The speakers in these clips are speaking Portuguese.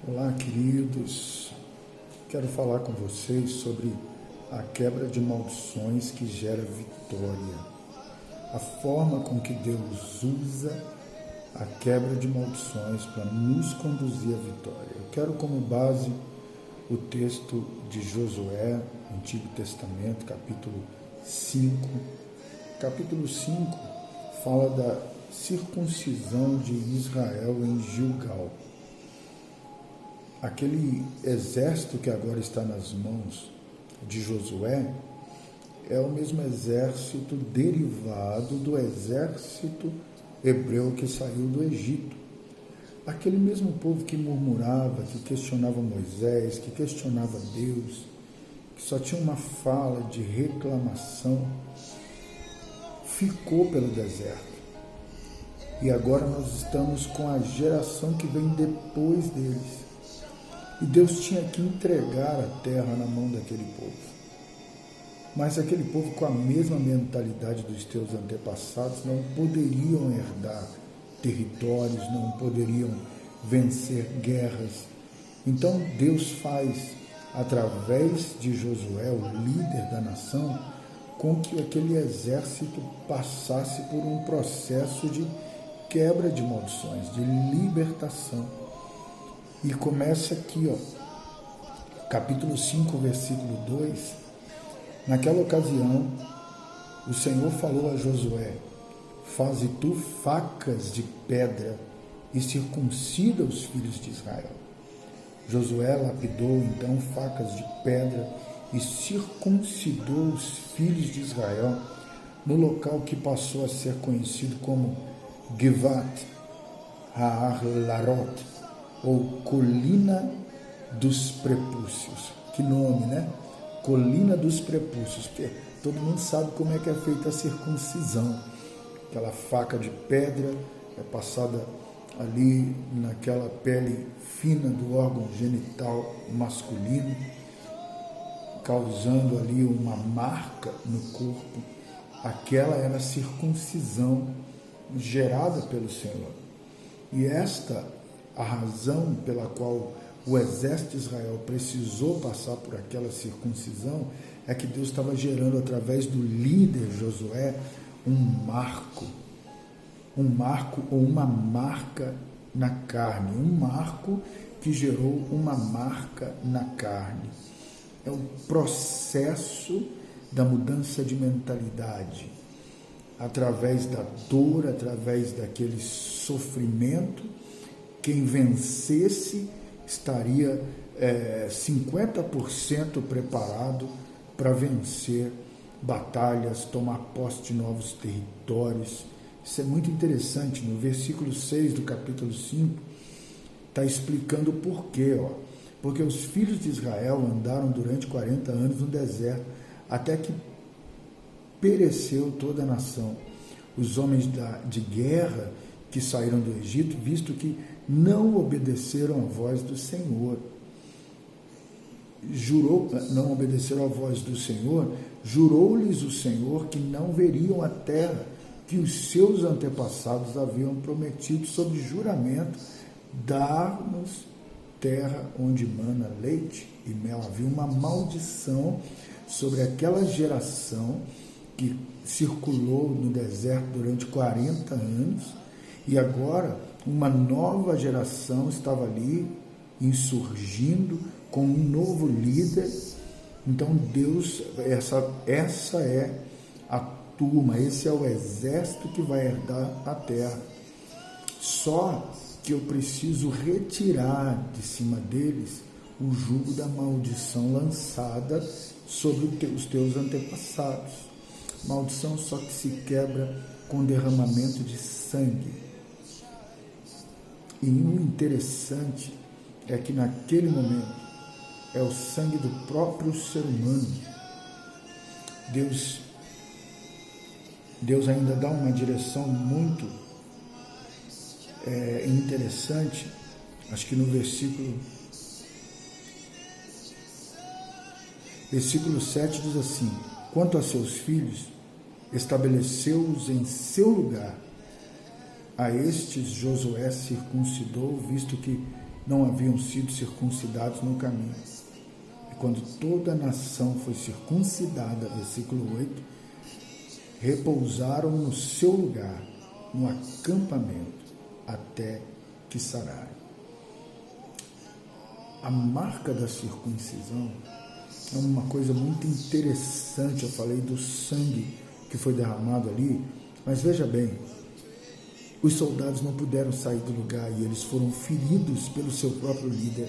Olá, queridos. Quero falar com vocês sobre a quebra de maldições que gera vitória. A forma com que Deus usa a quebra de maldições para nos conduzir à vitória. Eu quero como base o texto de Josué, Antigo Testamento, capítulo 5. Capítulo 5 fala da circuncisão de Israel em Gilgal. Aquele exército que agora está nas mãos de Josué é o mesmo exército derivado do exército hebreu que saiu do Egito. Aquele mesmo povo que murmurava, que questionava Moisés, que questionava Deus, que só tinha uma fala de reclamação, ficou pelo deserto. E agora nós estamos com a geração que vem depois deles. E Deus tinha que entregar a terra na mão daquele povo. Mas aquele povo, com a mesma mentalidade dos teus antepassados, não poderiam herdar territórios, não poderiam vencer guerras. Então Deus faz, através de Josué, o líder da nação, com que aquele exército passasse por um processo de quebra de maldições, de libertação. E começa aqui, capítulo 5, versículo 2. Naquela ocasião, o Senhor falou a Josué: faze tu facas de pedra e circuncida os filhos de Israel. Josué lapidou então facas de pedra e circuncidou os filhos de Israel no local que passou a ser conhecido como Givat Ha'arlarot, ou Colina dos Prepúcios. Que nome, né? Colina dos Prepúcios, porque todo mundo sabe como é que é feita a circuncisão. Aquela faca de pedra é passada ali naquela pele fina do órgão genital masculino, causando ali uma marca no corpo. Aquela era a circuncisão gerada pelo Senhor. E esta a razão pela qual o exército de Israel precisou passar por aquela circuncisão é que Deus estava gerando, através do líder Josué, um marco ou uma marca na carne, um marco que gerou uma marca na carne. É o processo da mudança de mentalidade, através da dor, através daquele sofrimento. Quem vencesse estaria 50% preparado para vencer batalhas, tomar posse de novos territórios. Isso é muito interessante. No versículo 6 do capítulo 5, está explicando o porquê. Porque os filhos de Israel andaram durante 40 anos no deserto, até que pereceu toda a nação. Os homens de guerra que saíram do Egito, visto que não obedeceram à voz do Senhor. Não obedeceram à voz do Senhor, jurou-lhes o Senhor que não veriam a terra que os seus antepassados haviam prometido sob juramento, dar-nos terra onde mana leite e mel. Havia uma maldição sobre aquela geração que circulou no deserto durante 40 anos, e agora uma nova geração estava ali insurgindo com um novo líder. Então Deus, essa é a turma, esse é o exército que vai herdar a terra. Só que eu preciso retirar de cima deles o jugo da maldição lançada sobre os teus antepassados. Maldição só que se quebra com derramamento de sangue. E o interessante é que naquele momento é o sangue do próprio ser humano. Deus ainda dá uma direção muito interessante. Acho que no versículo 7 diz assim: quanto a seus filhos, estabeleceu-os em seu lugar. A estes Josué circuncidou, visto que não haviam sido circuncidados no caminho. E quando toda a nação foi circuncidada, versículo 8, repousaram no seu lugar, no acampamento, até que sararem. A marca da circuncisão é uma coisa muito interessante. Eu falei do sangue que foi derramado ali, mas veja bem, os soldados não puderam sair do lugar e eles foram feridos pelo seu próprio líder.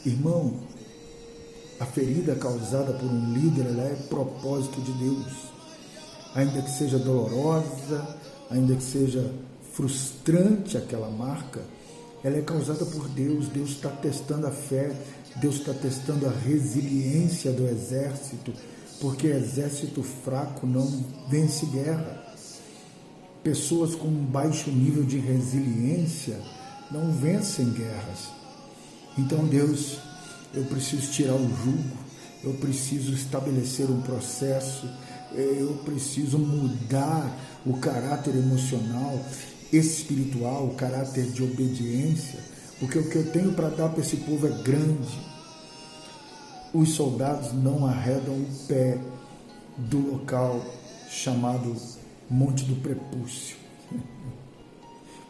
Irmão, a ferida causada por um líder, ela é propósito de Deus. Ainda que seja dolorosa, ainda que seja frustrante aquela marca, ela é causada por Deus. Deus está testando a fé, Deus está testando a resiliência do exército, porque exército fraco não vence guerra. Pessoas com um baixo nível de resiliência não vencem guerras. Então, Deus, eu preciso tirar o jugo, eu preciso estabelecer um processo, eu preciso mudar o caráter emocional, espiritual, o caráter de obediência, porque o que eu tenho para dar para esse povo é grande. Os soldados não arredam o pé do local chamado Monte do Prepúcio,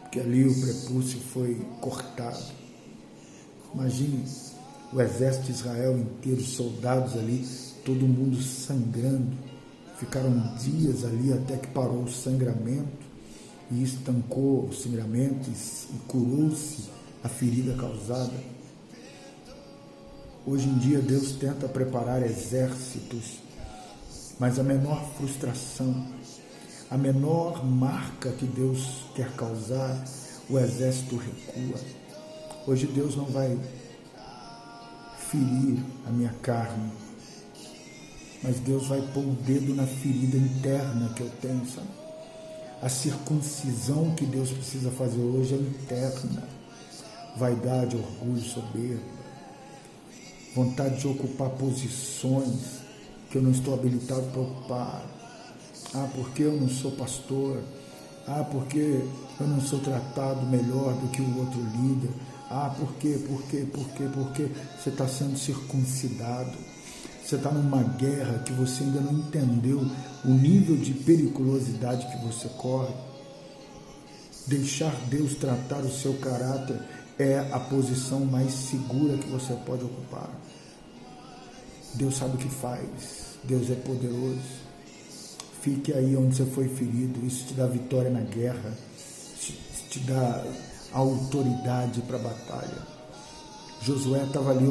porque ali o prepúcio foi cortado. Imagine o exército de Israel inteiro, soldados ali, todo mundo sangrando. Ficaram dias ali até que parou o sangramento e estancou o sangramento e curou-se a ferida causada. Hoje em dia Deus tenta preparar exércitos, mas a menor frustração, a menor marca que Deus quer causar, o exército recua. Hoje Deus não vai ferir a minha carne, mas Deus vai pôr o dedo na ferida interna que eu tenho, sabe? A circuncisão que Deus precisa fazer hoje é interna. Vaidade, orgulho, soberba, vontade de ocupar posições que eu não estou habilitado para ocupar. Ah, porque eu não sou pastor? Ah, porque eu não sou tratado melhor do que o outro líder? Ah, por quê? Porque você está sendo circuncidado. Você está numa guerra que você ainda não entendeu o nível de periculosidade que você corre. Deixar Deus tratar o seu caráter é a posição mais segura que você pode ocupar. Deus sabe o que faz. Deus é poderoso. Fique aí onde você foi ferido. Isso te dá vitória na guerra. Isso te dá autoridade para a batalha. Josué estava ali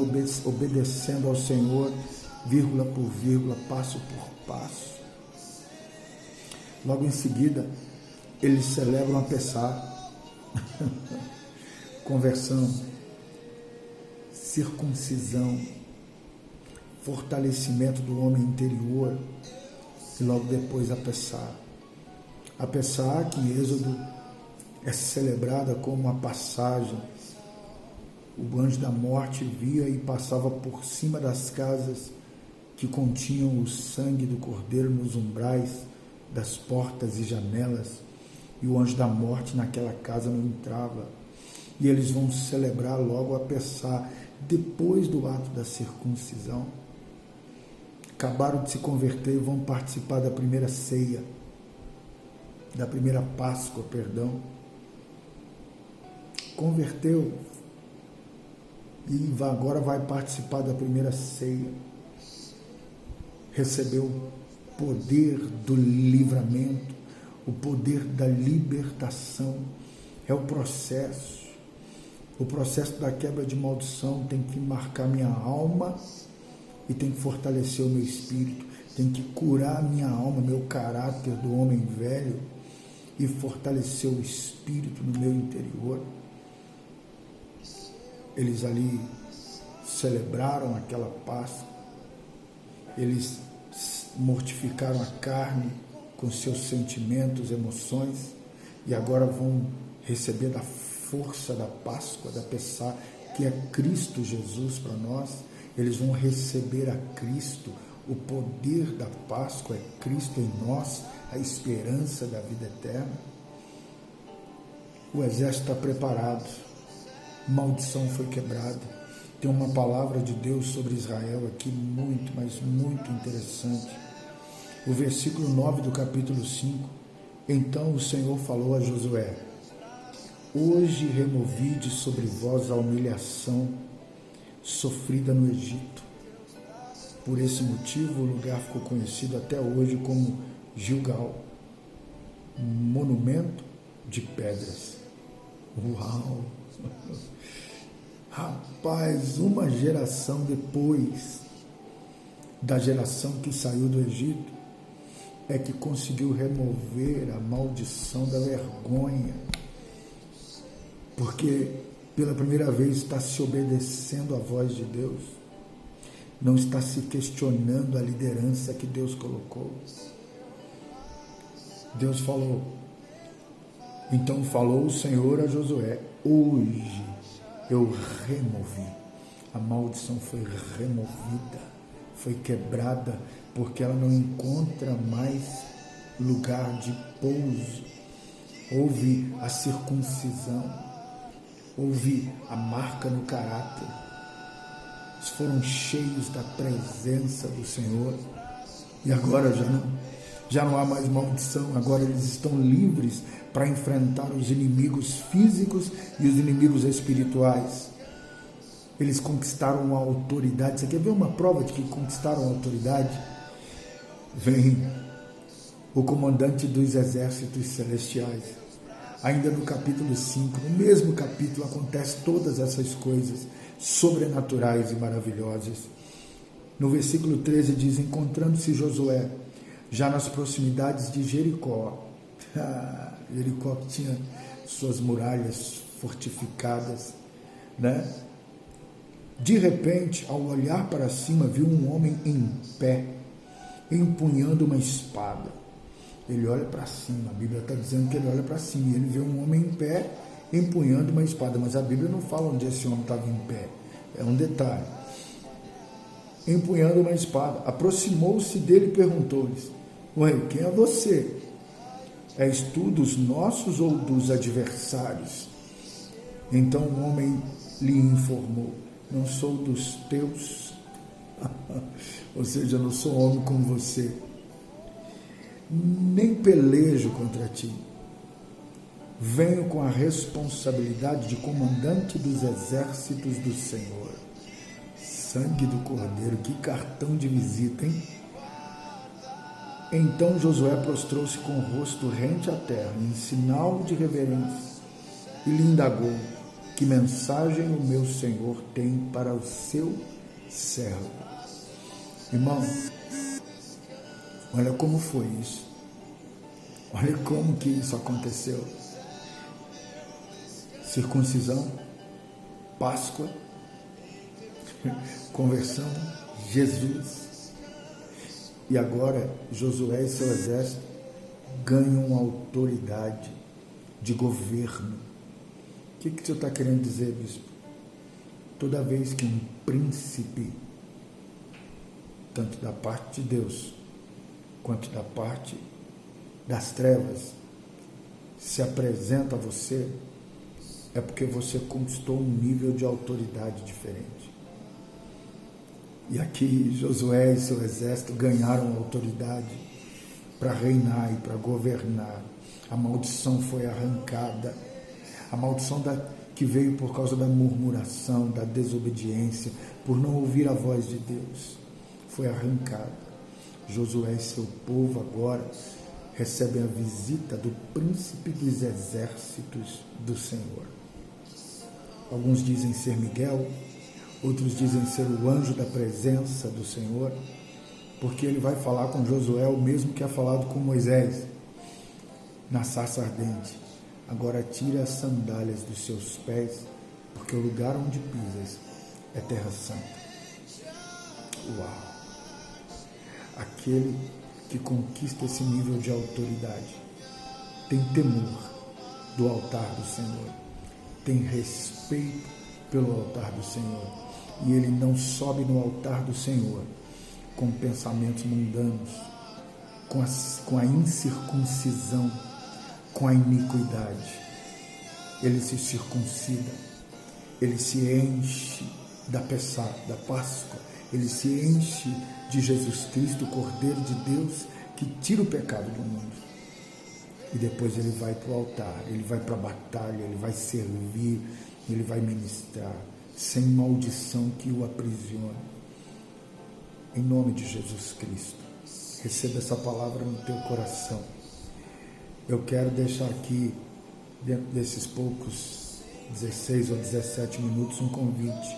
obedecendo ao Senhor, vírgula por vírgula, passo por passo. Logo em seguida, eles celebram a Pessá, conversão, circuncisão, fortalecimento do homem interior, e logo depois a Pessá. A Pessá, que em Êxodo é celebrada como a passagem. O anjo da morte via e passava por cima das casas que continham o sangue do cordeiro nos umbrais das portas e janelas, e o anjo da morte naquela casa não entrava. E eles vão celebrar logo a Pessá, depois do ato da circuncisão. Acabaram de se converter e vão participar da primeira ceia, da primeira Páscoa, perdão. Converteu e agora vai participar da primeira ceia. Recebeu o poder do livramento, o poder da libertação. É o processo da quebra de maldição tem que marcar minha alma e tem que fortalecer o meu espírito, tem que curar a minha alma, meu caráter do homem velho e fortalecer o espírito no meu interior. Eles ali celebraram aquela Páscoa, eles mortificaram a carne com seus sentimentos, emoções, e agora vão receber da força da Páscoa, da Pessá, que é Cristo Jesus para nós. Eles vão receber a Cristo. O poder da Páscoa é Cristo em nós, a esperança da vida eterna. O exército está preparado. Maldição foi quebrada. Tem uma palavra de Deus sobre Israel aqui muito, mas muito interessante. O versículo 9 do capítulo 5. Então o Senhor falou a Josué: hoje removi de sobre vós a humilhação sofrida no Egito. Por esse motivo o lugar ficou conhecido até hoje como Gilgal, monumento de pedras. Uau! Rapaz, uma geração depois da geração que saiu do Egito é que conseguiu remover a maldição da vergonha, porque pela primeira vez está se obedecendo à voz de Deus, não está se questionando a liderança que Deus colocou. Deus falou, então falou o Senhor a Josué: hoje eu removi, a maldição foi removida, foi quebrada, porque ela não encontra mais lugar de pouso. Houve a circuncisão, houve a marca no caráter, eles foram cheios da presença do Senhor, e agora já não há mais maldição, agora eles estão livres para enfrentar os inimigos físicos e os inimigos espirituais. Eles conquistaram a autoridade. Você quer ver uma prova de que conquistaram a autoridade? Vem o comandante dos exércitos celestiais. Ainda no capítulo 5, no mesmo capítulo, acontecem todas essas coisas sobrenaturais e maravilhosas. No versículo 13 diz: encontrando-se Josué já nas proximidades de Jericó. Jericó tinha suas muralhas fortificadas, né? De repente, ao olhar para cima, viu um homem em pé, empunhando uma espada. Ele olha para cima, a Bíblia está dizendo que ele olha para cima, e ele vê um homem em pé, empunhando uma espada, mas a Bíblia não fala onde esse homem estava em pé, é um detalhe. Empunhando uma espada, aproximou-se dele e perguntou-lhes: ué, quem é você? És tu dos nossos ou dos adversários? Então o homem lhe informou: não sou dos teus, ou seja, não sou homem como você, nem pelejo contra ti. Venho com a responsabilidade de comandante dos exércitos do Senhor. Sangue do Cordeiro, que cartão de visita, hein? Então Josué prostrou-se com o rosto rente à terra, em sinal de reverência, e lhe indagou: que mensagem o meu Senhor tem para o seu servo? Irmão, olha como foi isso. Olha como que isso aconteceu. Circuncisão, Páscoa, conversão, Jesus. E agora Josué e seu exército ganham autoridade de governo. O que o senhor está querendo dizer, bispo? Toda vez que um príncipe, tanto da parte de Deus quanto da parte das trevas, se apresenta a você, é porque você conquistou um nível de autoridade diferente. E aqui Josué e seu exército ganharam autoridade para reinar e para governar. A maldição foi arrancada. A maldição que veio por causa da murmuração, da desobediência, por não ouvir a voz de Deus, foi arrancada. Josué e seu povo agora recebem a visita do príncipe dos exércitos do Senhor. Alguns dizem ser Miguel, outros dizem ser o anjo da presença do Senhor, porque ele vai falar com Josué o mesmo que é falado com Moisés na sarça ardente. Agora tira as sandálias dos seus pés, porque o lugar onde pisas é terra santa. Uau! Aquele que conquista esse nível de autoridade tem temor do altar do Senhor, tem respeito pelo altar do Senhor, e ele não sobe no altar do Senhor com pensamentos mundanos, com a incircuncisão, com a iniquidade. ele se circuncida, ele se enche da Páscoa, ele se enche de Jesus Cristo, o Cordeiro de Deus, que tira o pecado do mundo. E depois ele vai para o altar, ele vai para a batalha, ele vai servir, ele vai ministrar, sem maldição que o aprisione. Em nome de Jesus Cristo, receba essa palavra no teu coração. Eu quero deixar aqui, dentro desses poucos 16 ou 17 minutos, um convite.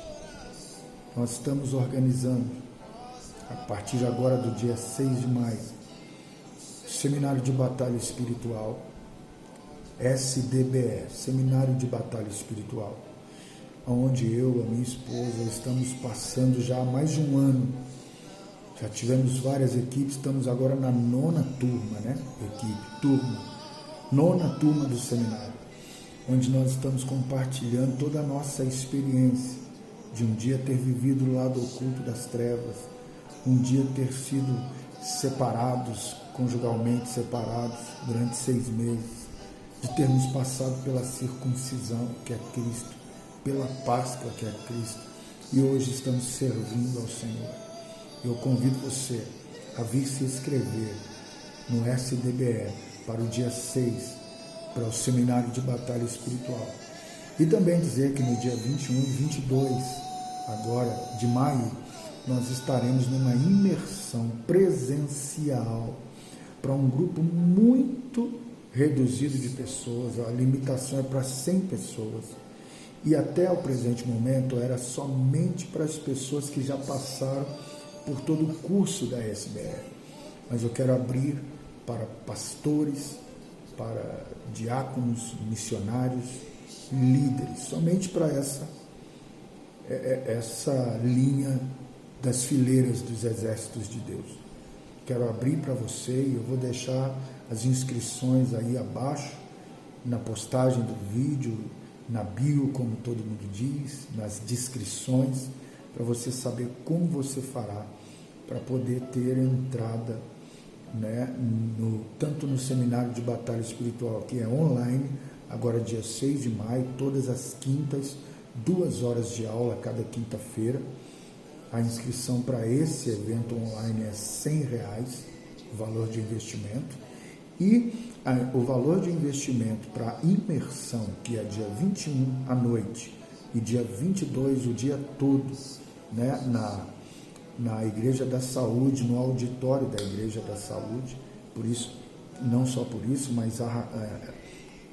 Nós estamos organizando, a partir de agora do dia 6 de maio, Seminário de Batalha Espiritual, SDBE, Seminário de Batalha Espiritual, onde eu, a minha esposa, estamos passando já há mais de um ano. Já tivemos várias equipes, estamos agora na 9ª turma, nona turma do seminário, onde nós estamos compartilhando toda a nossa experiência de um dia ter vivido o lado oculto das trevas, um dia ter sido separados, conjugalmente separados durante 6 meses, de termos passado pela circuncisão, que é Cristo, pela Páscoa, que é Cristo, e hoje estamos servindo ao Senhor. Eu convido você a vir se inscrever no SDBE para o dia 6, para o Seminário de Batalha Espiritual. E também dizer que no dia 21 e 22, agora de maio, nós estaremos numa imersão presencial para um grupo muito reduzido de pessoas. A limitação é para 100 pessoas. E até o presente momento era somente para as pessoas que já passaram por todo o curso da SBR. Mas eu quero abrir para pastores, para diáconos, missionários, líderes, somente para essa linha das fileiras dos exércitos de Deus. Quero abrir para você e eu vou deixar as inscrições aí abaixo, na postagem do vídeo, na bio, como todo mundo diz, nas descrições, para você saber como você fará para poder ter entrada, né, tanto no Seminário de Batalha Espiritual, que é online, agora dia 6 de maio, todas as quintas, 2 horas de aula cada quinta-feira. A inscrição para esse evento online é R$100, o valor de investimento. E o valor de investimento para a imersão, que é dia 21 à noite e dia 22 o dia todo, né, na Igreja da Saúde, no auditório da Igreja da Saúde. Por isso, não só por isso, mas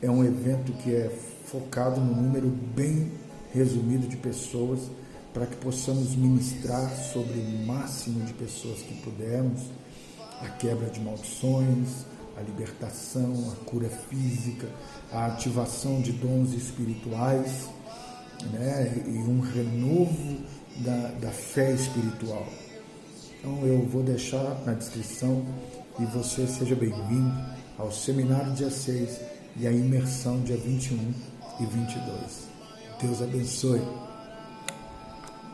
é um evento que é focado no número bem resumido de pessoas, para que possamos ministrar sobre o máximo de pessoas que pudermos, a quebra de maldições, a libertação, a cura física, a ativação de dons espirituais, né, e um renovo da fé espiritual. Então eu vou deixar na descrição e você seja bem-vindo ao seminário dia 6 e à imersão dia 21 e 22. Deus abençoe.